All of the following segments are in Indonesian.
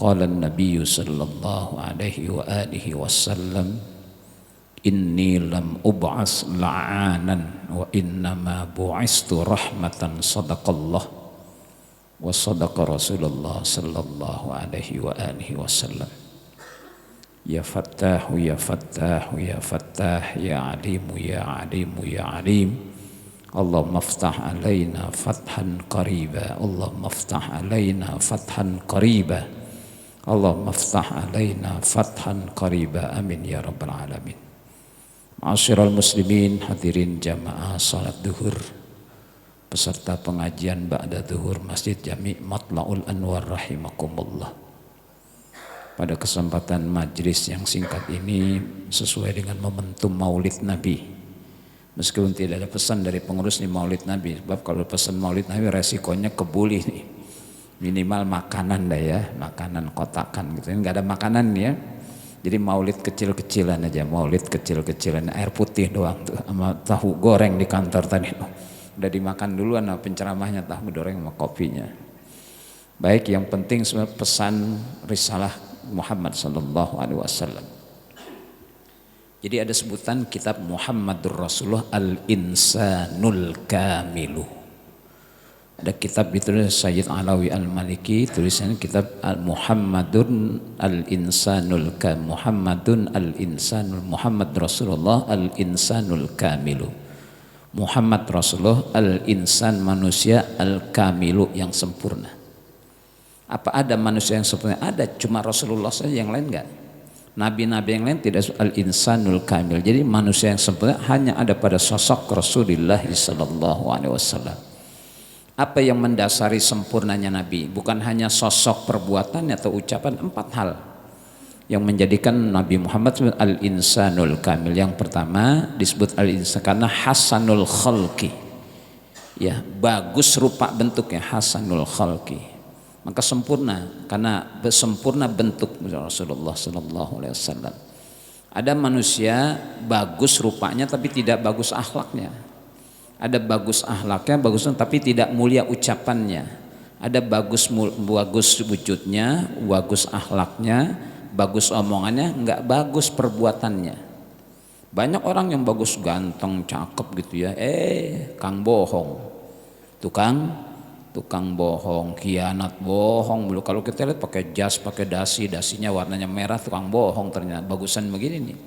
Qala an-nabiy sallallahu alaihi wa alihi wasallam, inni lam ub'as la'anan wa innama bu'istu rahmatan. Sadaqallah wa sadaqa Rasulullah sallallahu alaihi wa alihi wasallam. Ya Fattahu ya Fattahu ya Fattah, ya Alimu ya Alimu ya Alim. Allahumma aftah alaina fathan qariba, Allahumma aftah alaina fathan qariba, Allahumma aftah alaina fathan qariba, amin ya rabbal alamin. Ma'asyiral muslimin, hadirin jamaah salat duhur, peserta pengajian ba'da duhur Masjid Jami' Matla'ul Anwar rahimakumullah. Pada kesempatan majlis yang singkat ini sesuai dengan momentum Maulid Nabi, meskipun tidak ada pesan dari pengurus di Maulid Nabi, sebab kalau pesan Maulid Nabi resikonya kebuli nih, minimal makanan dah ya, makanan kotakan gitu, nggak ada makanan ya. Jadi maulid kecil-kecilan aja, maulid kecil-kecilan, air putih doang tuh sama tahu goreng di kantor tadi, udah dimakan duluan sama penceramahnya, tahu goreng sama kopinya. Baik, yang penting pesan risalah Muhammad sallallahu alaihi wasallam. Jadi ada sebutan kitab Muhammadur Rasulullah Al-Insanul Kamilu. Ada kitab itu Sayyid Alawi Al-Maliki, tulisannya kitab Muhammadun Al-Insanul Kamilu, Muhammadun Al-Insanul, Muhammad Rasulullah Al-Insanul Kamilu. Muhammad Rasulullah Al-Insan, manusia Al-Kamilu, yang sempurna. Apa ada manusia yang sempurna? Ada, cuma Rasulullah saja, yang lain enggak. Nabi-nabi yang lain tidak al-insanul kamil. Jadi manusia yang sempurna hanya ada pada sosok Rasulullah sallallahu alaihi wasallam. Apa yang mendasari sempurnanya Nabi? Bukan hanya sosok, perbuatannya atau ucapan, 4 hal yang menjadikan Nabi Muhammad al-insanul kamil. Yang pertama disebut al-insan karena hasanul khalqi, ya, bagus rupa bentuknya, hasanul khalqi, maka sempurna karena sempurna bentuk Rasulullah sallallahu alaihi wasallam. Ada manusia bagus rupanya tapi tidak bagus akhlaknya. Ada bagus akhlaknya, bagus tapi tidak mulia ucapannya. Ada bagus wujudnya, bagus akhlaknya, bagus omongannya, enggak bagus perbuatannya. Banyak orang yang bagus, ganteng, cakep gitu ya, kang bohong. Tukang bohong, khianat, bohong mulu. Kalau kita lihat pakai jas, pakai dasinya warnanya merah, tukang bohong ternyata. Bagusan begini nih.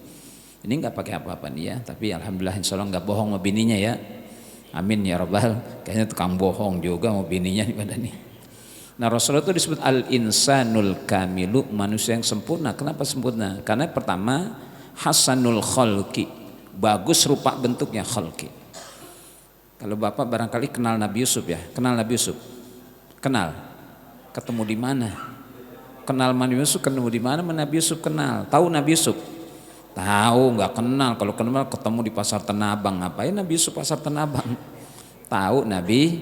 Ini nggak pakai apa-apa nih ya, tapi alhamdulillah insyaallah nggak bohong sama bininya ya. Amin ya rabbal. Kayaknya tukang bohong juga sama bininya pada nih. Nah, Rasulullah itu disebut al-insanul kamilu, manusia yang sempurna. Kenapa sempurna? Karena pertama hasanul khalqi, bagus rupa bentuknya, khalqi. Kalau Bapak barangkali kenal Nabi Yusuf ya, kenal Nabi Yusuf? Kenal? Ketemu di mana? Kenal Nabi Yusuf, ketemu di mana? Nabi Yusuf kenal. Tahu Nabi Yusuf? Tahu, nggak kenal. Kalau kenal ketemu di pasar Tanah Abang. Ngapain Nabi Yusuf pasar Tanah Abang? Tahu Nabi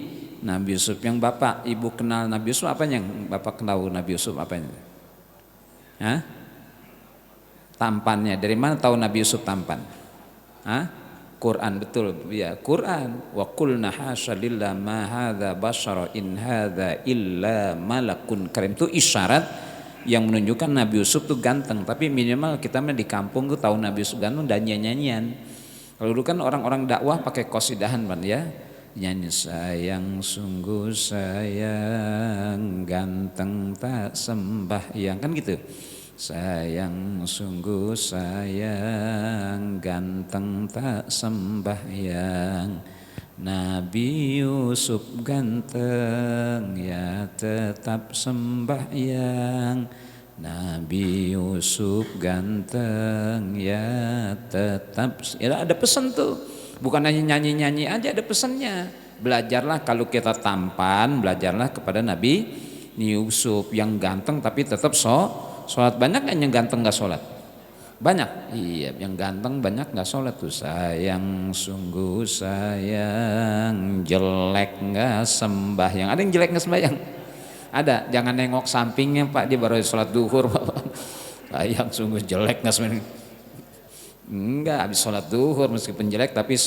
Yusuf. Yang Bapak Ibu kenal Nabi Yusuf, apa yang Bapak kenal Nabi Yusuf, apanya? Hah? Tampannya. Dari mana tahu Nabi Yusuf tampan? Hah? Quran, betul ya, Quran. Wa qulna hasya lillah ma hadza basyara in hadza illa malakun karim. Itu isyarat yang menunjukkan Nabi Yusuf tuh ganteng. Tapi minimal kita di kampung tuh tahu Nabi Yusuf ganteng dan nyanyian. Kalau dulu kan orang-orang dakwah pakai qasidahan kan ya, nyanyi sayang sungguh sayang ganteng tak sembahyang, kan gitu. Sayang sungguh sayang ganteng tak sembahyang, Nabi Yusuf ganteng ya tetap sembahyang, Nabi Yusuf ganteng ya tetap. Ya, ada pesan tuh, bukan hanya nyanyi-nyanyi aja, ada pesannya. Belajarlah kalau kita tampan, belajarlah kepada Nabi Yusuf yang ganteng tapi tetap sholat. Banyak kan yang ganteng nggak sholat? Banyak, iya, yang ganteng banyak nggak sholat tuh. Sayang sungguh sayang jelek nggak sembahyang. Ada yang jelek nggak sembahyang? Ada. Jangan nengok sampingnya Pak, dia baru sholat duhur. Sayang sungguh jelek nggak sembahyang. Enggak, habis sholat duhur meskipun jelek tapi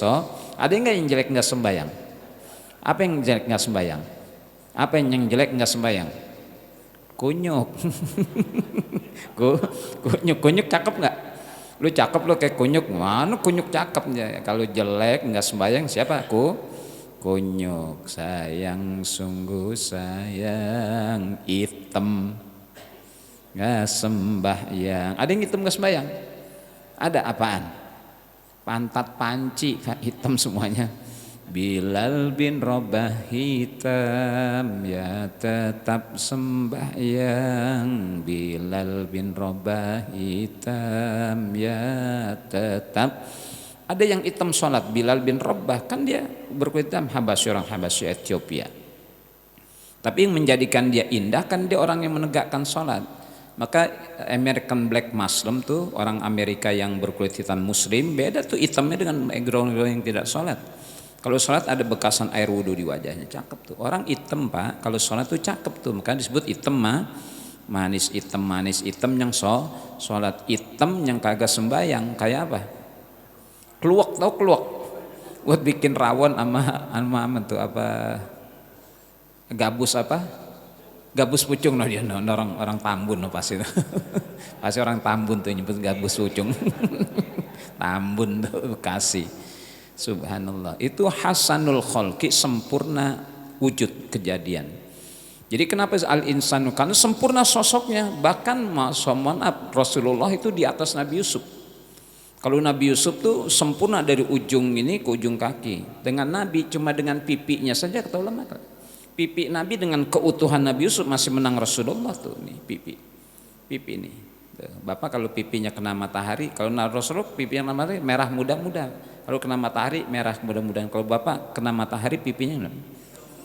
ada enggak yang jelek nggak sembahyang? Apa yang jelek nggak sembahyang? Apa yang jelek nggak sembahyang? Kunyuk. Kunyuk cakep nggak? Lu cakep lu kayak kunyuk, mana kunyuk cakepnya? Kalau jelek nggak sembahyang siapa? Kunyuk. Sayang sungguh sayang, hitam nggak sembahyang. Ada yang hitam nggak sembahyang? Ada apaan? Pantat panci hitam semuanya. Bilal bin Rabah hitam ya tetap sembahyang. Bilal bin Rabah hitam ya tetap. Ada yang hitam sholat. Bilal bin Rabah kan dia berkulit hitam, Habasyi, orang Habasyi Ethiopia. Tapi yang menjadikan dia indah kan dia orang yang menegakkan sholat. Maka American Black Muslim tuh orang Amerika yang berkulit hitam muslim beda tuh hitamnya dengan background yang tidak sholat. Kalau sholat ada bekasan air wudhu di wajahnya, cakep tuh. Orang hitam pak, kalau sholat tuh cakep tuh, makanya disebut hitam manis hitam yang sholat, hitam yang kagak sembayang kayak apa? Keluak, tau keluak? Buat bikin rawon ama tuh apa? Gabus apa? Gabus pucung no dia no, orang Tambun no pasti. Pasti orang Tambun tuh nyebut gabus pucung. Tambun tuh Bekasi. Subhanallah, itu hasanul khalqi, sempurna wujud kejadian. Jadi kenapa al-insanu, karena sempurna sosoknya. Bahkan Rasulullah itu di atas Nabi Yusuf. Kalau Nabi Yusuf tuh sempurna dari ujung ini ke ujung kaki. Dengan Nabi cuma dengan pipinya saja, kata ulama, pipi Nabi dengan keutuhan Nabi Yusuf masih menang Rasulullah tuh nih pipi nih. Bapak kalau pipinya kena matahari, kalau Rasulullah pipinya kena matahari merah muda-muda, kalau kena matahari merah muda-mudahan. Kalau bapak kena matahari pipinya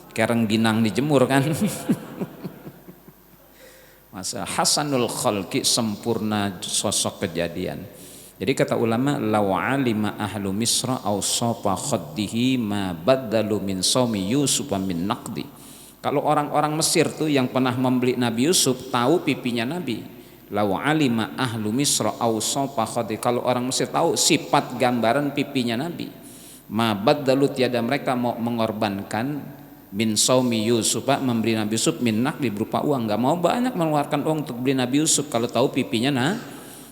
kayak rengginang dijemur kan. Masa hasanul khalqi, sempurna sosok kejadian. Jadi kata ulama, law alima ahlu misra awsafa khaddihi ma baddalu min sawmi yusuf min naqdi. Kalau orang-orang Mesir tuh yang pernah membeli Nabi Yusuf tahu pipinya Nabi. Law alima ahlu misra awsafa khaddihi, kalau orang Mesir tahu sifat gambaran pipinya Nabi, ma baddalu, tiada mereka mau mengorbankan min sawmi Yusuf, memberi Nabi Yusuf min naqdi, berupa uang, enggak mau banyak mengeluarkan uang untuk beli Nabi Yusuf kalau tahu pipinya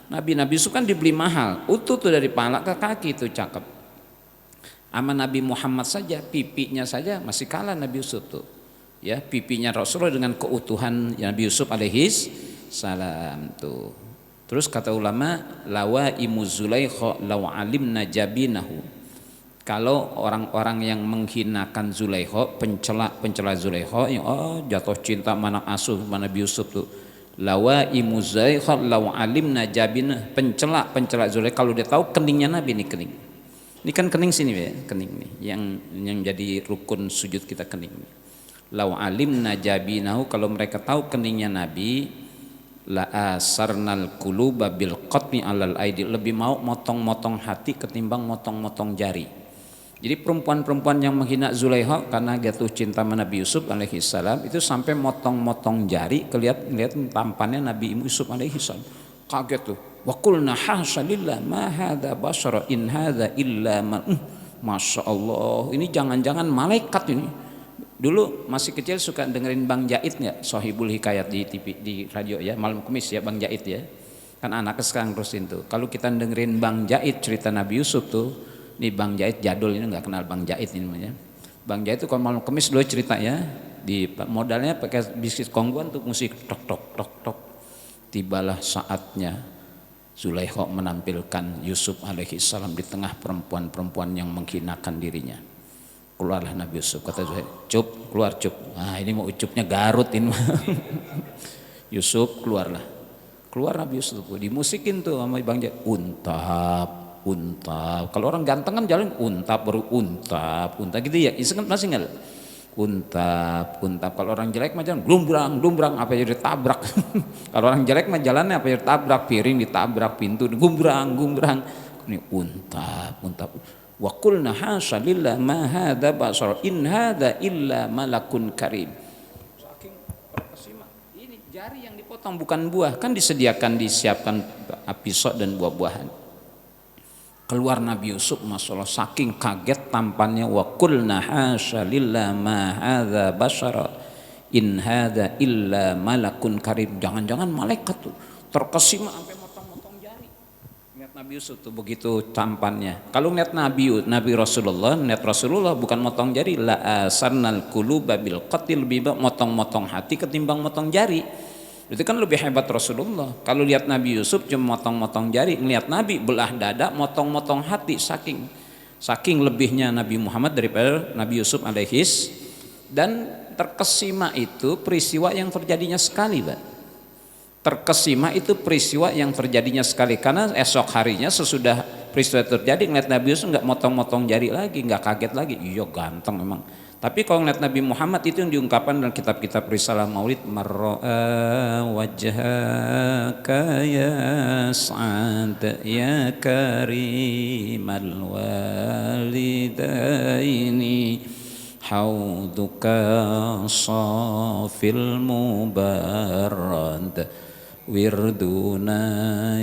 Nabi Yusuf kan dibeli mahal, utuh tuh dari pala ke kaki, itu cakep. Ama Nabi Muhammad saja pipinya saja masih kalah Nabi Yusuf tuh. Ya, pipinya Rasulullah dengan keutuhan Nabi Yusuf alaihis salam tuh. Terus kata ulama, lawa imuzulaikha law alimna jabinahu. Kalau orang-orang yang menghinakan Zulaikha, pencela Zulaikha, yang jatuh cinta mana asuh mana Nabi Yusuf tuh. Lawa imuzulaikha law alimna jabinah, pencela Zulaikha, kalau dia tahu keningnya Nabi, nih kening. Ini kan kening sini ya, kening nih yang jadi rukun sujud kita, kening nih. Law alimna jabinahu, kalau mereka tahu keningnya Nabi, la asarnal quluba bil qatmi alal aidi, lebih mau motong-motong hati ketimbang motong-motong jari. Jadi perempuan-perempuan yang menghina Zulaikha karena jatuh cinta sama Nabi Yusuf alaihi salam itu sampai motong-motong jari, lihat tampannya Nabi Yusuf alaihi salam. Kaget tuh. Wa qulna hasya lillah ma hadza basyara in hadza illa Masya Allah, ini jangan-jangan malaikat ini. Dulu masih kecil suka dengerin Bang Jaid nggak, Sohibul Hikayat di TV, di radio ya, malam Kamis ya, Bang Jaid ya. Kan anaknya sekarang terusin tuh. Kalau kita dengerin Bang Jaid cerita Nabi Yusuf tuh, nih Bang Jaid jadul ini, nggak kenal Bang Jaid ini namanya. Bang Jaid tuh kalau malam Kamis dulu cerita ya, di modalnya pakai biskuit kongguan tuh, musik tok tok tok tok. Tibalah saatnya Zulaikha menampilkan Yusuf alaihi salam di tengah perempuan-perempuan yang menghinakan dirinya. Keluarlah Nabi Yusuf, kata Zulaikha, cup, keluar cup. Nah ini mau ucupnya Garut ini. Yusuf keluarlah. Keluar Nabi Yusuf, dimusikin tuh sama Bang Jaid, untap. Kalau orang ganteng kan jalan untap, baru untap gitu ya. Iseng kan masih nggak? Untap. Kalau orang jelek mah jalan glumbrang, apa jadi tabrak. Kalau orang jelek mah jalannya apa jadi tabrak, piring ditabrak, pintu glumbrang. Ini untap. Wa qulna hasya lillah ma hadza basar in hadza illa malakun karim. Saking perkasima, ini jari yang dipotong bukan buah, kan disiapkan pisau dan buah-buahan. Keluar Nabi Yusuf, masalah saking kaget tampannya, wa qulna hasya lillah ma hadza basar in hadza illa malakun karim. Jangan-jangan malaikat tuh terkesima sampai motong-motong jari. Lihat Nabi Yusuf tuh begitu tampannya. Kalau lihat Nabi Rasulullah, lihat Rasulullah bukan motong jari, la asannal quluba bil qatil, lebih motong-motong hati ketimbang motong jari. Itu kan lebih hebat Rasulullah. Kalau lihat Nabi Yusuf cuma motong-motong jari, ngelihat Nabi belah dada, motong-motong hati, saking lebihnya Nabi Muhammad daripada Nabi Yusuf alaihis. Dan terkesima itu peristiwa yang terjadinya sekali, Pak. Terkesima itu peristiwa yang terjadinya sekali, karena esok harinya sesudah peristiwa terjadi ngeliat Nabi Yusuf nggak motong-motong jari lagi, nggak kaget lagi. Iya ganteng memang. Tapi kalau ngeliat Nabi Muhammad itu yang diungkapkan dalam kitab-kitab risalah maulid, marra'a wajhaka ya sa'ad ya karimal walidaini hauduka safil mubarrad wirduna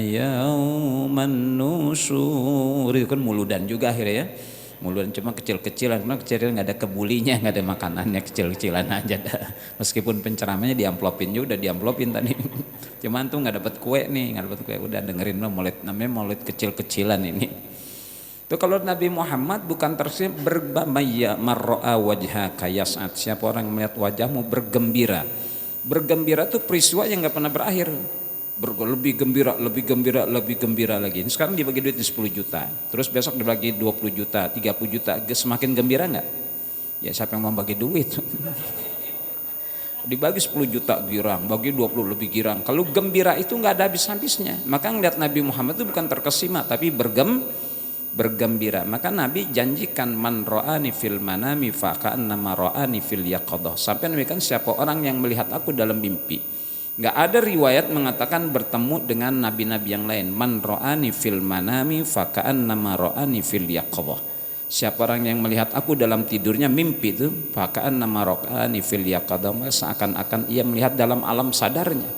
yauman nusur. Itu kan muludan juga akhirnya ya, muludan cuma kecil-kecilan, karena kecil nggak ada kebulinya, nggak ada makanannya, kecil-kecilan aja dah. Meskipun penceramanya diamplopin juga, udah diamplopin tadi cuman tuh nggak dapat kue nih, nggak dapat kue. Udah dengerin lo maulid, namanya maulid kecil-kecilan ini. Itu kalau Nabi Muhammad bukan tersiap berbamaya marro'a wajhaka yas'ad, siapa orang melihat wajahmu bergembira. Bergembira itu peristiwa yang nggak pernah berakhir. Lebih gembira, lebih gembira, lebih gembira lagi. Ini sekarang dibagi duit 10 juta, terus besok dibagi 20 juta, 30 juta, semakin gembira nggak? Ya siapa yang mau bagi duit? Dibagi 10 juta girang, bagi 20 lebih girang. Kalau gembira itu nggak ada habis-habisnya. Maka ngeliat Nabi Muhammad itu bukan terkesima, tapi bergembira. Maka Nabi janjikan man ra'ani fil manami faka'annama ra'ani fil yaqadah. Sampai Nabi kan siapa orang yang melihat aku dalam mimpi. Enggak ada riwayat mengatakan bertemu dengan nabi-nabi yang lain. Man ra'ani fil manami faka'annama ra'ani fil yaqadah. Siapa orang yang melihat aku dalam tidurnya mimpi itu faka'annama ra'ani fil yaqadah, seakan-akan ia melihat dalam alam sadarnya.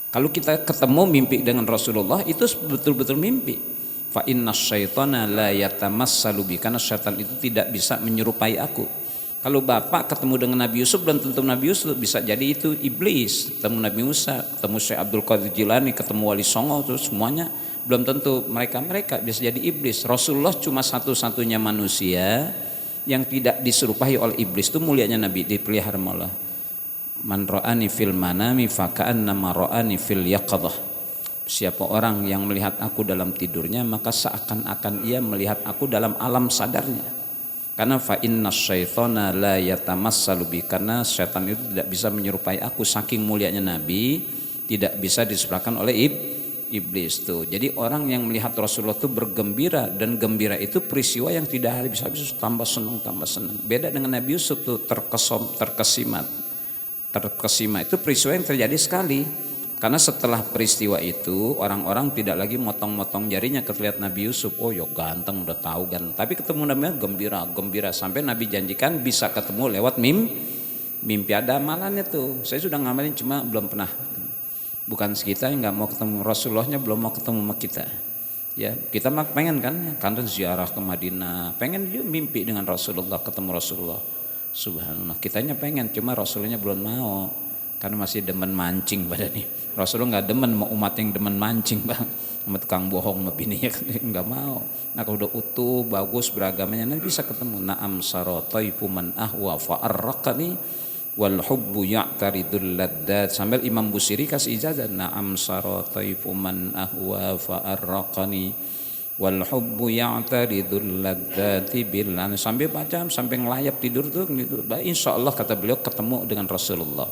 Kalau kita ketemu mimpi dengan Rasulullah itu betul-betul mimpi. Fa inna syaitana la yatamassalu bi, karena syaitan itu tidak bisa menyerupai aku. Kalau bapak ketemu dengan Nabi Yusuf, belum tentu Nabi Yusuf, bisa jadi itu iblis. Ketemu Nabi Musa, ketemu Syekh Abdul Qadir Jilani, ketemu Wali Songo, terus semuanya belum tentu mereka bisa jadi iblis. Rasulullah cuma satu-satunya manusia yang tidak diserupai oleh iblis. Itu mulianya Nabi, dipelihara Allah. Man ra'ani fil manami faka'annama ra'ani fil yaqadah. Siapa orang yang melihat aku dalam tidurnya, maka seakan-akan ia melihat aku dalam alam sadarnya. Karena fa inna syaitana la yatamassalu bi, karena syaitan itu tidak bisa menyerupai aku. Saking mulianya Nabi, tidak bisa diserupakan oleh iblis tuh. Jadi orang yang melihat Rasulullah itu bergembira, dan gembira itu peristiwa yang tidak habis-habis, tambah senang. Beda dengan Nabi Yusuf tuh terkesima itu peristiwa yang terjadi sekali. Karena setelah peristiwa itu orang-orang tidak lagi motong-motong jarinya ketika lihat Nabi Yusuf. Oh ya ganteng, udah tahu kan. Tapi ketemu Nabi gembira sampai Nabi janjikan bisa ketemu lewat mimpi. Ada amalannya tuh. Saya sudah ngamalin cuma belum pernah. Bukan kita yang nggak mau ketemu, Rasulullahnya belum mau ketemu sama kita. Ya kita mah pengen kan, karena ziarah ke Madinah, pengen juga mimpi dengan Rasulullah, ketemu Rasulullah. Subhanallah, kitanya pengen, cuma Rasulullahnya belum mau. Karena masih demen mancing pada nih. Rasulullah nggak demen mau umat yang demen mancing, Bang. Sama tukang bohong sama bininya nggak mau. Nah kalau udah utuh, bagus beragamanya, nanti bisa ketemu. Na'am sarataifu man ahwa fa'arraqani wal hubbu ya'taridul laddat. Sambil Imam Busiri kasih ijazah. Na'am sarataifu man ahwa fa'arraqani wal hubbu ya'taridul laddati bilan. Sambil baca, sampai ngelayap tidur tuh gitu. Insya Allah kata beliau ketemu dengan Rasulullah.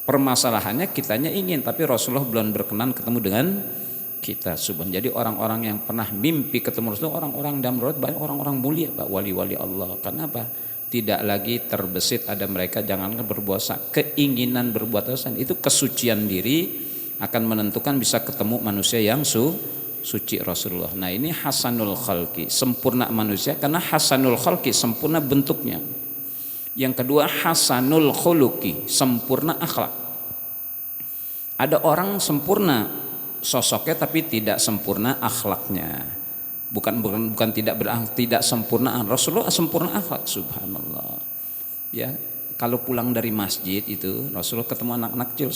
Permasalahannya kitanya ingin, tapi Rasulullah belum berkenan ketemu dengan kita. Jadi orang-orang yang pernah mimpi ketemu Rasulullah, orang-orang dalam roh banyak orang-orang mulia, Pak, wali-wali Allah. Kenapa? Tidak lagi terbesit ada mereka, jangankan berbuat dosa, keinginan berbuat dosa itu kesucian diri akan menentukan bisa ketemu manusia yang suci Rasulullah. Nah ini hasanul khalqi, sempurna manusia, karena hasanul khalqi sempurna bentuknya. Yang kedua hasanul khuluqi, sempurna akhlak. Ada orang sempurna sosoknya tapi tidak sempurna akhlaknya. Bukan tidak sempurna. Rasulullah sempurna akhlak, subhanallah. Ya, Kalau pulang dari masjid itu Rasulullah ketemu anak-anak kecil,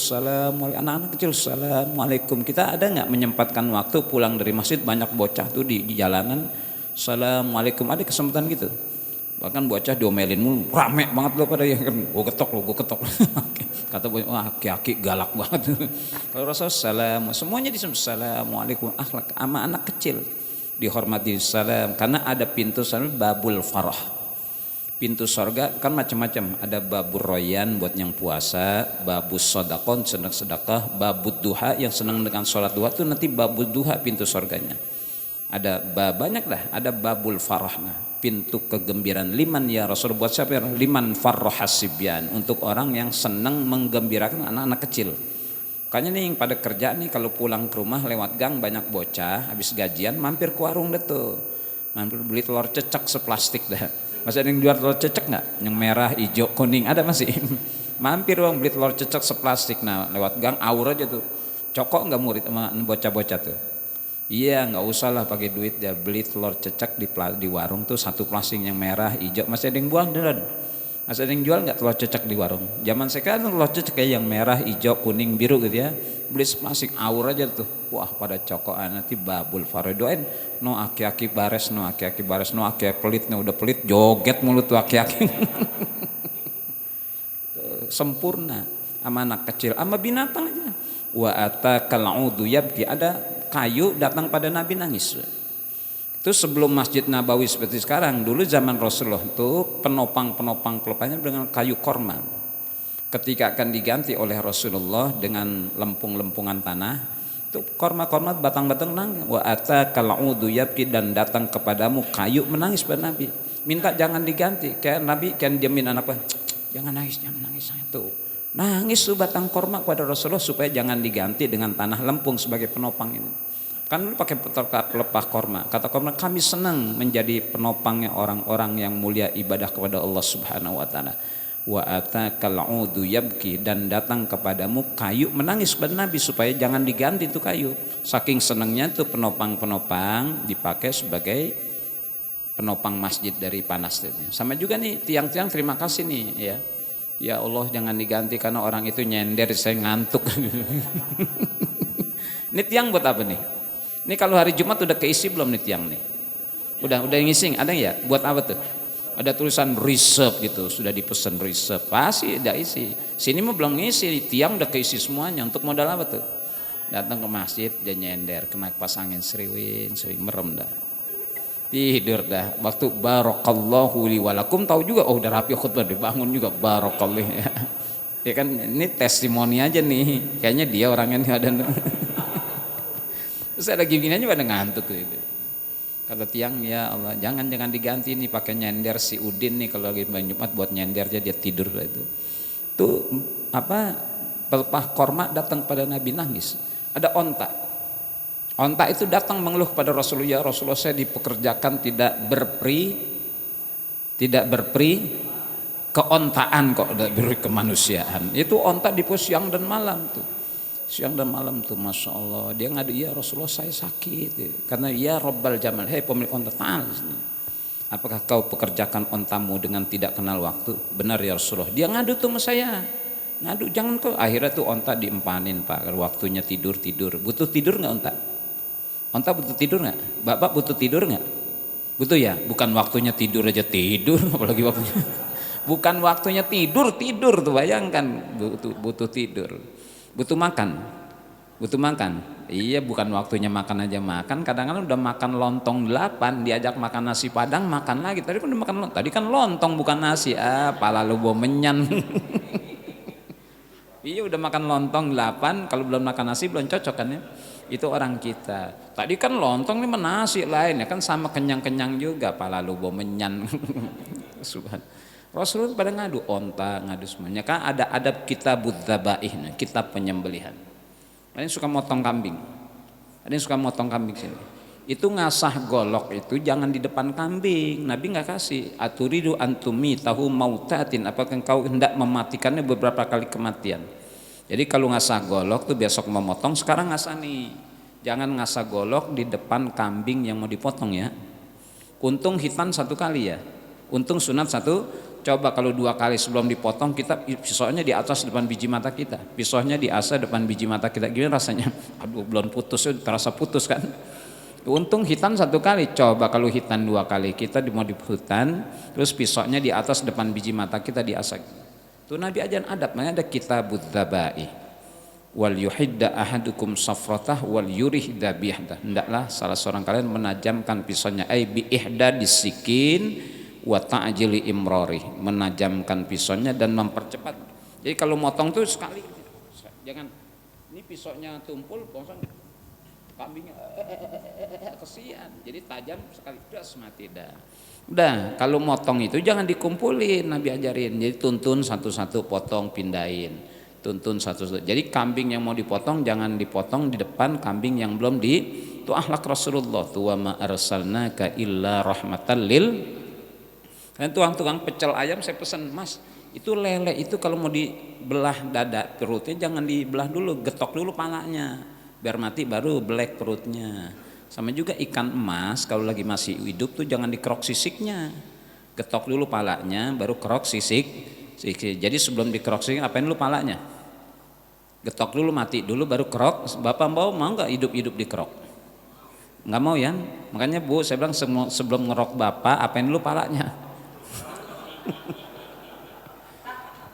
anak-anak kecil, assalamualaikum. Kita ada nggak menyempatkan waktu pulang dari masjid, banyak bocah tuh di jalanan, assalamualaikum, ada kesempatan gitu? Bahkan bocah diomelin mulu, rame banget lo pada ya kan, gue ketok lo. Kata bocah, wah aki-aki galak banget. Kalau Rasulullah semuanya disebut assalamualaikum, akhlak sama anak kecil dihormati salam, karena ada pintu salam babul farah. Pintu sorga kan macam-macam, ada babur royan buat yang puasa, babus sodakon senang sedekah, babud duha yang senang dengan sholat duha tuh nanti babud duha pintu sorganya. Ada banyak lah, ada babul farah, nah, pintu kegembiraan. Liman ya Rasul, buat siapa ya? Liman farrohasibyan, untuk orang yang senang menggembirakan anak-anak kecil. Makanya nih yang pada kerja nih kalau pulang ke rumah lewat gang banyak bocah, habis gajian mampir ke warung deh tuh, mampir beli telur cecak seplastik dah. Masih ada yang jual telur cecek nggak? Yang merah, hijau, kuning ada masih? Mampir bang beli telur cecek seplastik. Nah lewat gang aur aja tuh. Cokok nggak murid sama bocah-bocah tuh? Iya nggak usah lah pakai duit ya, beli telur cecek di warung tuh satu plastik yang merah, hijau. Masih ada yang buang dan masih ada yang jual nggak telur cecek di warung? Zaman sekarang telur cecek kayak yang merah, hijau, kuning, biru gitu ya. Beli seplastik aur aja tuh. Wah pada cokokan nanti babul farah, doain no aki-aki bares, no aki-aki bares, no aki-aki pelit, no udah pelit joget mulut tuh aki-aki. Sempurna sama anak kecil, sama binatang aja. Wa atakal udu yabki, ada kayu datang pada Nabi nangis. Itu sebelum Masjid Nabawi seperti sekarang. Dulu zaman Rasulullah itu penopangnya dengan kayu korma. Ketika akan diganti oleh Rasulullah dengan lempung-lempungan tanah, itu korma-korma batang-batang nangis. Wa atakal udu yabki, dan datang kepadamu kayu menangis pada Nabi. Minta jangan diganti. Kayak Nabi kan diamin anaknya, jangan nangis itu. Nangis tuh batang korma kepada Rasulullah supaya jangan diganti dengan tanah lempung sebagai penopang ini. Kan dulu pakai pelepah korma. Kata korma, kami senang menjadi penopangnya orang-orang yang mulia ibadah kepada Allah Subhanahu wa taala. Wa atakal udu yabki, dan datang kepadamu kayu menangis pada Nabi supaya jangan diganti tuh kayu. Saking senangnya tuh penopang-penopang dipakai sebagai penopang masjid dari panas. Sama juga nih tiang-tiang terima kasih nih ya. Ya Allah jangan diganti karena orang itu nyender, saya ngantuk. Ini tiang buat apa nih? Ini kalau hari Jumat udah keisi belum nih tiang nih? Udah ngisi, ada ya? Buat apa tuh? Ada tulisan reserve gitu, sudah dipesan reserve. Pasti udah isi. Sini mah belum ngisi, tiang udah keisi semuanya. Untuk modal apa tuh? Datang ke masjid dia nyender, kena pas angin sering merem dah. Tidur dah. Waktu barakallahu li walakum, tahu juga oh udah rapi khutbah, dibangun juga barakallahu ya. Ya kan ini testimoni aja nih. Kayaknya dia orangnya nih ada. Terus ada gini aja pada ngantuk gitu. Kata tiang, ya Allah jangan diganti nih pakai nyender si Udin nih kalau lagi Jumat buat nyender aja dia tidur lah itu. Tuh apa pelepah korma datang pada Nabi nangis. Ada onta itu datang mengeluh kepada Rasulullah, ya Rasulullah saya dipekerjakan tidak berperi keontaan kok, beri kemanusiaan. Itu onta dipus siang dan malam tuh. Siang dan malam tuh Masya Allah. Dia ngadu, ya Rasulullah saya sakit. Karena ya Rabbal Jamal, hei pemilik onta, ta'al. Apakah kau pekerjakan ontamu dengan tidak kenal waktu? Benar ya Rasulullah. Dia ngadu tuh sama saya. Ngadu, jangan kau. Akhirnya tuh onta diempanin Pak. Waktunya tidur. Butuh tidur nggak onta? Onta butuh tidur nggak? Bapak butuh tidur nggak? Butuh ya? Bukan waktunya tidur aja tidur. Apalagi waktunya. Bukan waktunya tidur tuh, bayangkan. Butuh tidur. Butuh makan. Iya, bukan waktunya makan aja makan. Kadang-kadang udah makan lontong 8, diajak makan nasi padang, makan lagi. Tadi kan udah makan lontong. Tadi kan lontong bukan nasi. Pala lu bau menyan. Iya udah makan lontong 8, kalau belum makan nasi belum cocok kan ya. Itu orang kita. Tadi kan lontong ini nasi lain ya kan, sama kenyang-kenyang juga. Pala lu bau menyan. Subhan. Rasulullah pada ngadu onta, ngadu semuanya. Kan ada adab kitabudz dzabaih, kitab penyembelihan. Ada yang suka motong kambing. Sini. Itu ngasah golok itu jangan di depan kambing. Nabi nggak kasih. Aturidu antumi tahu mautatin, apakah engkau hendak mematikannya beberapa kali kematian. Jadi kalau ngasah golok tuh besok mau motong, sekarang ngasah nih. Jangan ngasah golok di depan kambing yang mau dipotong ya. Untung hitan 1 kali ya. Untung sunat 1 Coba kalau 2 kali sebelum dipotong kita pisaunya di atas depan biji mata kita, pisaunya di atas depan biji mata kita, gimana rasanya? Aduh, belum putus, terasa putus kan? Untung hitan 1 kali, coba kalau hitan 2 kali, kita mau di hutan, terus pisaunya di atas depan biji mata kita diasak. Itu Nabi ajaran adab, makanya ada kitabud dzabai. Wal yuhidda ahadukum safratah wal yurih dabihdah. Hendaklah salah seorang kalian menajamkan pisaunya, ai bi ihda disikin wa ta'jili imrari, menajamkan pisaunya dan mempercepat. Jadi kalau motong tuh sekali, jangan ini pisaunya tumpul, potong kambingnya kesian, jadi tajam sekali das mati dah. Udah, kalau motong itu jangan dikumpulin, Nabi ajarin. Jadi tuntun satu-satu, potong, pindahin, tuntun satu-satu. Jadi kambing yang mau dipotong jangan dipotong di depan kambing yang belum di. Itu akhlak Rasulullah. Wa ma arsalnaka illa rahmatan lil. Dan tukang pecel ayam saya pesan, Mas, itu lele itu kalau mau dibelah dada perutnya jangan dibelah dulu, getok dulu palanya biar mati baru belek perutnya. Sama juga ikan emas kalau lagi masih hidup tuh jangan dikerok sisiknya, getok dulu palanya baru kerok sisik. Jadi sebelum dikerok sisik apain dulu palanya, getok dulu, mati dulu baru kerok. Bapak mau nggak hidup-hidup dikerok? Nggak mau ya, makanya Bu saya bilang sebelum ngerok bapak apain dulu palanya.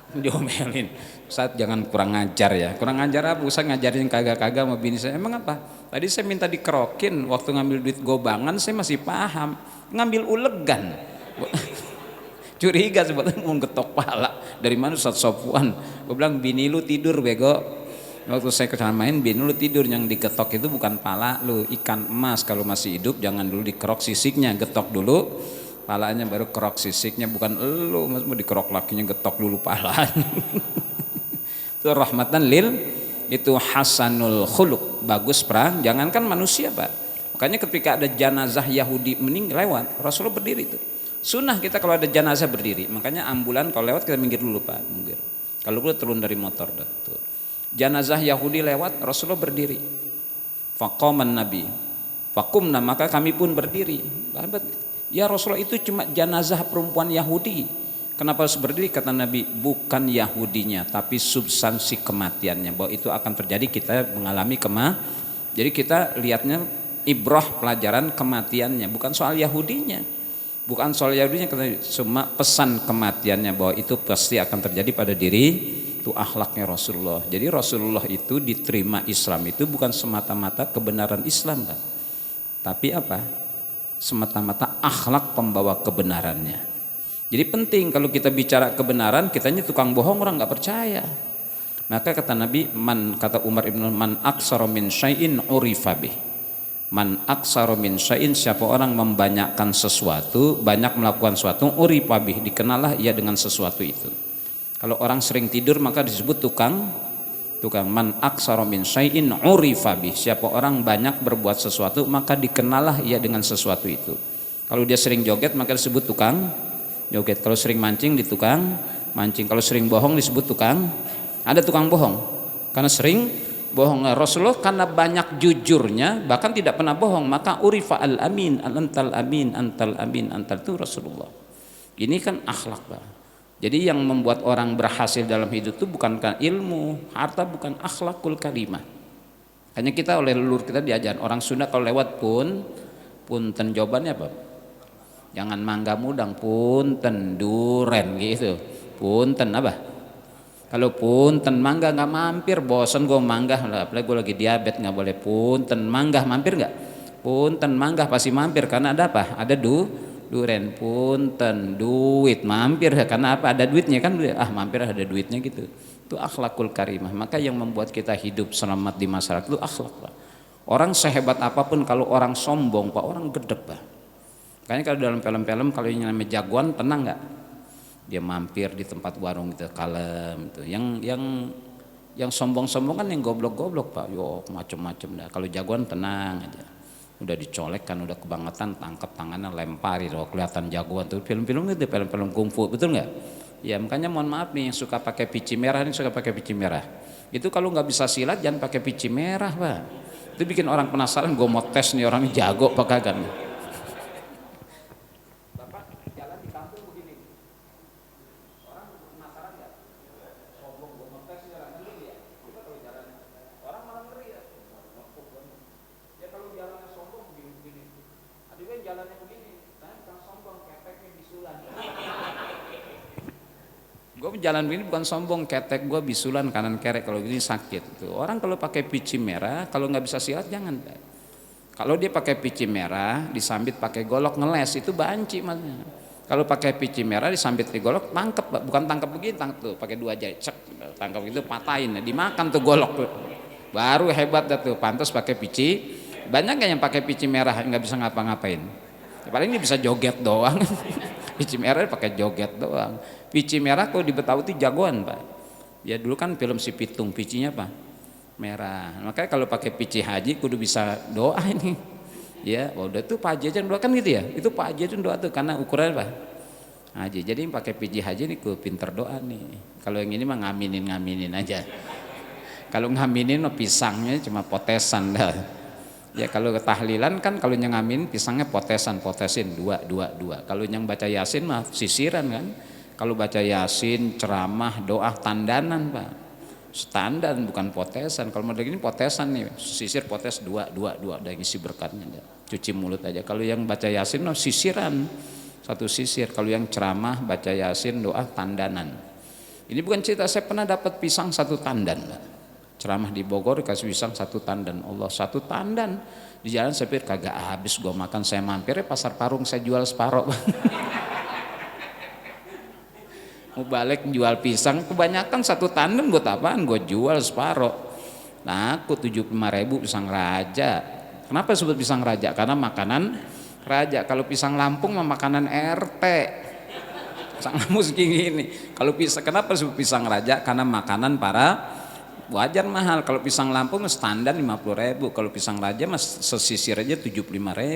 Diomelin, Ustaz jangan kurang ngajar ya. Kurang ngajar apa? Ustaz ngajarin kagak-kagak sama bini saya. Emang apa? Tadi saya minta dikerokin waktu ngambil duit gobangan, saya masih paham. Ngambil ulegan. Curiga sebetulnya mau getok pala. Dari mana Ustaz Sofwan? Gue bilang bini lu tidur bego. Waktu saya kesana main, bini lu tidur, yang digetok itu bukan pala lu. Ikan emas kalau masih hidup jangan dulu dikerok sisiknya, getok dulu palanya baru kerok sisiknya, bukan elu mau dikerok lakinya getok dulu palanya. Itu rahmatan lil, itu hasanul khuluq, bagus perang. Jangankan manusia Pak, makanya ketika ada jenazah Yahudi meninggal lewat, Rasulullah berdiri itu. Sunnah kita kalau ada jenazah berdiri, makanya ambulan kalau lewat kita minggir dulu Pak, minggir. Kalau perlu turun dari motor dah. Tuh. Jenazah Yahudi lewat, Rasulullah berdiri. Faqaman Nabi, faqumna, maka kami pun berdiri. Ya Rasulullah, itu cuma jenazah perempuan Yahudi. Kenapa harus berdiri? Kata Nabi, bukan Yahudinya tapi substansi kematiannya, bahwa itu akan terjadi, kita mengalami jadi kita lihatnya ibrah, pelajaran kematiannya, bukan soal Yahudinya. Bukan soal Yahudinya, cuma pesan kematiannya, bahwa itu pasti akan terjadi pada diri. Itu akhlaknya Rasulullah. Jadi Rasulullah itu diterima Islam itu bukan semata-mata kebenaran Islam kan? Tapi apa? Semata-mata akhlak pembawa kebenarannya. Jadi penting kalau kita bicara kebenaran, kitanya tukang bohong, orang nggak percaya. Maka kata Nabi, kata Umar ibn man aksara min syai'in urifa bih. Man aksara min syai'in, siapa orang membanyakkan sesuatu, banyak melakukan sesuatu, urifa bih, dikenalah ia dengan sesuatu itu. Kalau orang sering tidur maka disebut tukang. Man aksara min syai'in urifa bih, siapa orang banyak berbuat sesuatu maka dikenalah ia dengan sesuatu itu. Kalau dia sering joget maka disebut tukang joget. Kalau sering mancing di tukang mancing. Kalau sering bohong disebut tukang. Ada tukang bohong karena sering bohong. Rasulullah karena banyak jujurnya bahkan tidak pernah bohong, maka urifa al amin, antal amin, antal amin, antal, itu Rasulullah. Ini kan akhlak Pak. Jadi yang membuat orang berhasil dalam hidup itu bukan ilmu, harta, bukan akhlakul karimah. Hanya kita oleh leluhur kita diajar. Orang Sunda kalau lewat punten, jawabannya apa? Jangan mangga mudang, punten duren gitu. Punten apa? Kalau punten mangga nggak mampir, bosan gue mangga lah. Apalagi gue lagi diabetes nggak boleh punten mangga, mampir nggak? Punten mangga pasti mampir karena ada apa? Ada duren. Punten duit mampir karena apa? Ada duitnya kan, mampir ada duitnya gitu. Itu akhlakul karimah. Maka yang membuat kita hidup selamat di masyarakat itu akhlak Pak. Orang sehebat apapun kalau orang sombong Pak, orang gedek Pak. Makanya kalau dalam film-film kalau yang namanya jagoan tenang nggak? Dia mampir di tempat warung gitu kalem gitu. Yang sombong-sombong kan yang goblok-goblok Pak. Yo macem-macem dah. Kalau jagoan tenang aja. Udah dicolek kan, udah kebangetan, tangkap tangannya, lempar itu, kelihatan jagoan tuh. Film-film gitu, film-film kungfu, betul nggak? Ya makanya mohon maaf nih yang suka pakai pici merah, ini suka pakai pici merah. Itu kalau nggak bisa silat jangan pakai pici merah Pak. Itu bikin orang penasaran, gue mau tes nih orang jago apa kagak nih. Bapak jalan di kampung begini, Tapi jalan begini bukan sombong, ketek gue bisulan kanan kere, kalau gini sakit. Tuh. Orang kalau pakai pici merah, kalau nggak bisa silat jangan. Kalau dia pakai pici merah, disambit pakai golok ngeles, itu banci maksudnya. Kalau pakai pici merah disambit di golok, tangkep, bukan tangkep begini, tangkep tuh, pakai 2 jari, cek, tangkep itu patahin, dimakan tuh golok tuh. Baru hebat dah tuh, pantas pakai pici. Banyak gak yang pakai pici merah nggak bisa ngapa-ngapain? Ya, paling ini bisa joget doang. Pici merah pakai joget doang. Pici merah kalau di Betawi itu jagoan Pak. Ya dulu kan film si Pitung, picinya apa? Merah. Makanya kalau pakai pici haji kudu bisa doa ini. Ya, udah tuh Pak Haji aja doa kan gitu ya. Itu Pak Haji aja doa tuh karena ukuran apa? Haji. Jadi pakai pici haji ini kudu pinter doa nih. Kalau yang ini mah ngaminin aja. Kalau ngaminin mah pisangnya cuma potesan dah. Ya kalau tahlilan kan kalau yang ngamin pisangnya potesin 2. Kalau yang baca Yasin mah sisiran kan. Kalau baca Yasin, ceramah, doa tandanan Pak. Standar bukan potesan. Kalau model ini potesan nih, sisir potes 2 udah ngisi berkatnya. Cuci mulut aja. Kalau yang baca Yasin mah sisiran. Satu sisir. Kalau yang ceramah, baca Yasin, doa tandanan. Ini bukan cerita, saya pernah dapat pisang 1 tandan Pak. Ceramah di Bogor dikasih pisang 1 tandan. Allah, 1 tandan. Di jalan saya pikir kagak habis gua makan, saya mampir pasar Parung, saya jual separoh. Mau balik jual pisang kebanyakan 1 tandan buat apaan, gue jual separoh. Nah aku 75.000 pisang raja. Kenapa sebut pisang raja? Karena makanan raja. Kalau pisang Lampung mah makanan RT. Pisang Lampung segini ini. Kalau pisang, kenapa sebut pisang raja? Karena makanan para wajar mahal. Kalau pisang Lampung standar 50.000. Kalau pisang raja mas sesisir aja 75.000,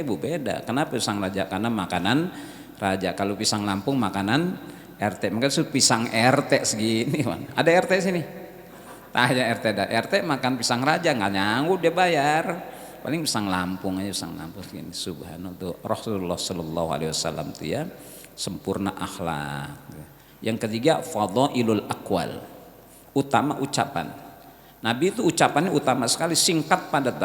beda. Kenapa pisang raja? Karena makanan raja. Kalau pisang Lampung makanan RT. Mungkin pisang RT segini man. Ada RT sini? Tanya RT dah. RT makan pisang raja nggak nyanggup dia bayar. Paling pisang Lampung aja, pisang Lampung segini. Subhanallah tuh Rasulullah Shallallahu Alaihi Wasallam tuh ya sempurna akhlak. Yang ketiga fadhailul aqwal, utama ucapan. Nabi itu ucapannya utama sekali, singkat padat.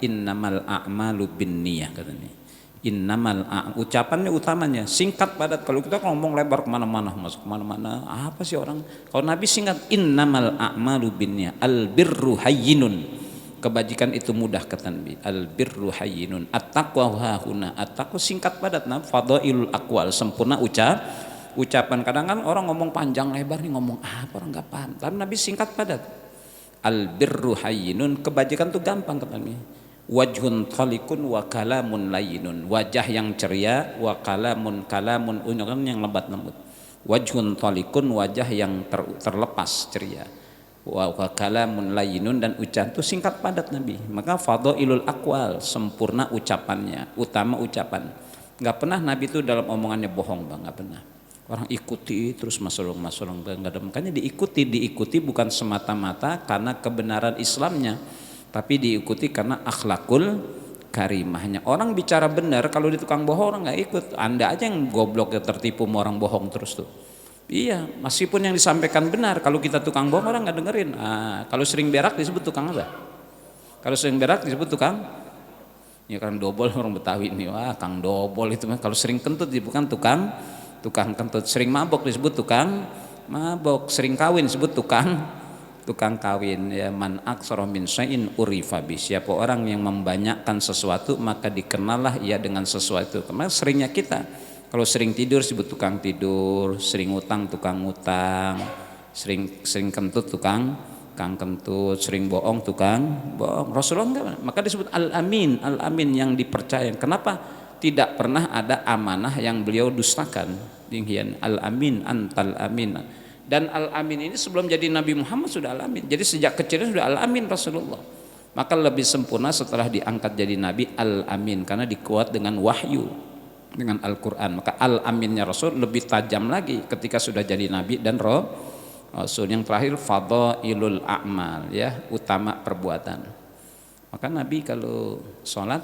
Innamal a'malu binniyah katanya. Innamal ucapannya utamanya singkat padat. Kalau kita ngomong lebar kemana-mana, masuk kemana-mana, apa sih orang? Kalau Nabi singkat, innamal a'malu binniyah, albirru hayyinun, kebajikan itu mudah kata Nabi, albirru hayyinun, at-taqwa hahuna, at-taqwa singkat padat. Nah fadhailul aqwal, sempurna ucapan. Kadang kan orang ngomong panjang lebar nih, ngomong apa orang nggak paham, tapi Nabi singkat padat. Albirru hayyinun, kebajikan itu gampang kata Nabi. Wajhun talikun wa kalamun layinun, wajah yang ceria, wa kalamun ucapan yang lembut. Wajhun talikun, wajah yang terlepas ceria, wa kalamun layinun, dan ucapan itu singkat padat Nabi. Maka fadhailul aqwal, sempurna ucapannya, utama ucapan. Nggak pernah Nabi itu dalam omongannya bohong Bang, nggak pernah. Orang ikuti terus masulung nggak ada. Makanya diikuti bukan semata-mata karena kebenaran Islamnya, tapi diikuti karena akhlakul karimahnya. Orang bicara benar, kalau di tukang bohong orang nggak ikut. Anda aja yang goblok ya, tertipu sama orang bohong terus tuh. Iya, meskipun yang disampaikan benar, kalau kita tukang bohong orang nggak dengerin. Kalau sering berak disebut tukang apa? Kalau sering berak disebut tukang, ya kan dobol orang Betawi ini. Wah, kang dobol itu. Kalau sering kentut bukan tukang kentut. Sering mabok disebut tukang mabok. Sering kawin disebut tukang kawin. Ya, man aksara min syai'in urifa bi, siapa orang yang membanyakkan sesuatu maka dikenallah ia dengan sesuatu. Karena seringnya kita, kalau sering tidur disebut tukang tidur, sering utang tukang utang, sering kentut tukang kentut, sering bohong tukang bohong. Rasulullah enggak, maka disebut al-amin yang dipercaya. Kenapa? Tidak pernah ada amanah yang beliau dustakan. Al-amin antal amin. Dan Al-Amin ini sebelum jadi Nabi Muhammad sudah Al-Amin. Jadi sejak kecilnya sudah Al-Amin Rasulullah. Maka lebih sempurna setelah diangkat jadi Nabi Al-Amin, karena dikuat dengan wahyu, dengan Al-Quran. Maka Al-Aminnya Rasul lebih tajam lagi ketika sudah jadi Nabi dan Rasul. Yang terakhir fadhailul a'mal, ya, utama perbuatan. Maka Nabi kalau sholat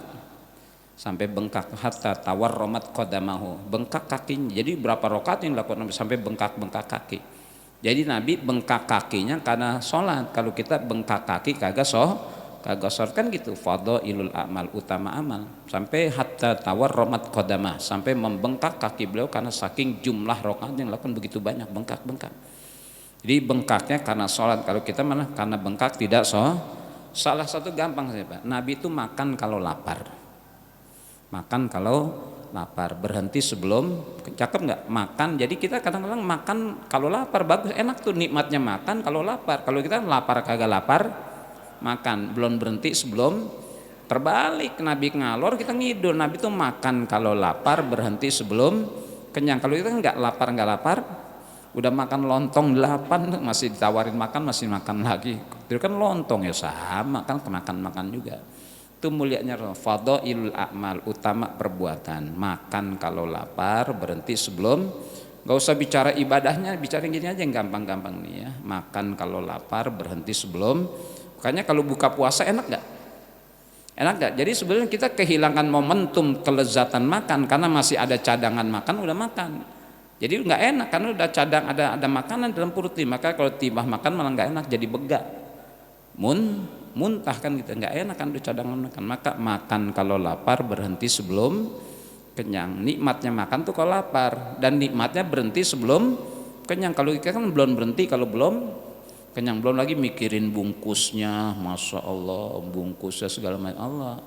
sampai bengkak, hatta tawarramat qadamahu, bengkak kakinya. Jadi berapa rakaat yang dilakukan Nabi sampai bengkak kaki. Jadi Nabi bengkak kakinya karena sholat. Kalau kita bengkak kaki kagak sholat kan gitu. Fadhailul a'mal, utama amal. Sampai hatta tawarramat qadamah, sampai membengkak kaki beliau karena saking jumlah rakaat yang dilakukan begitu banyak, bengkak. Jadi bengkaknya karena sholat. Kalau kita mana karena bengkak tidak salah satu gampang sih Pak. Nabi itu makan kalau lapar. Makan kalau lapar, berhenti sebelum, cakep nggak? Makan. Jadi kita kadang-kadang makan kalau lapar, bagus, enak tuh nikmatnya makan kalau lapar. Kalau kita lapar kagak lapar, makan belum berhenti sebelum, terbalik. Nabi ngalor, kita ngidul. Nabi tuh makan kalau lapar, berhenti sebelum kenyang. Kalau kita nggak lapar, udah makan lontong 8 masih ditawarin makan, masih makan lagi. Itu kan lontong ya sama kan, makan juga. Itu mulianya fadhailul a'mal, utama perbuatan. Makan kalau lapar, berhenti sebelum, nggak usah bicara ibadahnya, bicara gini aja yang gampang-gampang nih ya. Makan kalau lapar, berhenti sebelum. Makanya kalau buka puasa enak nggak? Enak nggak? Jadi sebenarnya kita kehilangan momentum kelezatan makan karena masih ada cadangan makan, udah makan. Jadi nggak enak karena udah cadang, ada makanan dalam perut nih. Maka kalau tiba makan malah nggak enak, jadi begak. Muntah kan gitu, nggak enak kan udah cadangan makan. Maka makan kalau lapar, berhenti sebelum kenyang. Nikmatnya makan tuh kalau lapar, dan nikmatnya berhenti sebelum kenyang. Kalau kita kan belum berhenti kalau belum kenyang, belum lagi mikirin bungkusnya, masya Allah bungkusnya segala macam. Allah,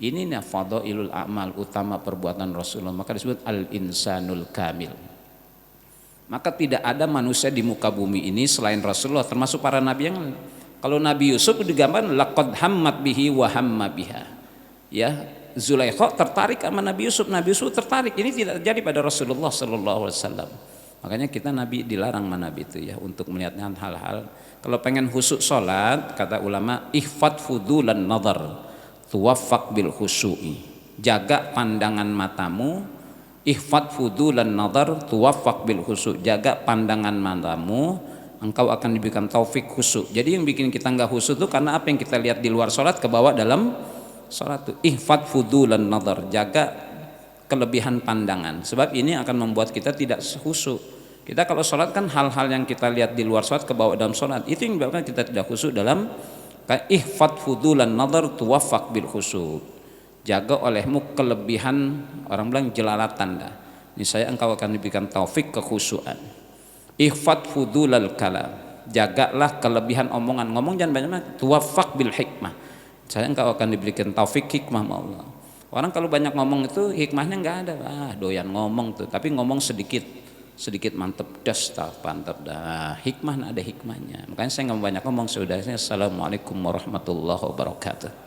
ini nih fadhailul a'mal, utama perbuatan Rasulullah. Maka disebut al insanul kamil. Maka tidak ada manusia di muka bumi ini selain Rasulullah, termasuk para nabi yang lain. Kalau Nabi Yusuf digambarkan laqad hammat bihi wa hamma biha. Ya, Zulaikha tertarik sama Nabi Yusuf, Nabi Yusuf tertarik. Ini tidak terjadi pada Rasulullah sallallahu alaihi wasallam. Makanya kita Nabi dilarang sama Nabi itu ya untuk melihatnya hal-hal. Kalau pengen khusyuk salat, kata ulama, ihfad fudulan nazar tuwaffaq bil khusyu'i. Jaga pandangan matamu, ihfad fudulan nazar tuwaffaq bil khusyuk. Jaga pandangan matamu, engkau akan diberikan taufik khusyuk. Jadi yang bikin kita nggak khusyuk itu karena apa yang kita lihat di luar sholat kebawa dalam sholat itu. Ihfad fudulan nazar, jaga kelebihan pandangan. Sebab ini akan membuat kita tidak khusyuk. Kita kalau sholat kan hal-hal yang kita lihat di luar sholat kebawa dalam sholat, itu yang menyebabkan kita tidak khusyuk dalam. Ihfad fudulan nazar tuwaffaq bil khusyuk. Jaga olehmu kelebihan, orang bilang jelalatan dah. Ini saya engkau akan diberikan taufik kekhusyuan. Ihfad fudulal kalam, jagalah kelebihan omongan, ngomong jangan banyak-banyak. Tuwaffaq bil hikmah, saya engkau akan diberikan taufik hikmah Allah. Orang kalau banyak ngomong itu hikmahnya nggak ada, doyan ngomong tuh, tapi ngomong sedikit mantep das mantep dah, hikmah ada hikmahnya. Makanya saya nggak banyak ngomong. Assalamualaikum warahmatullahi wabarakatuh.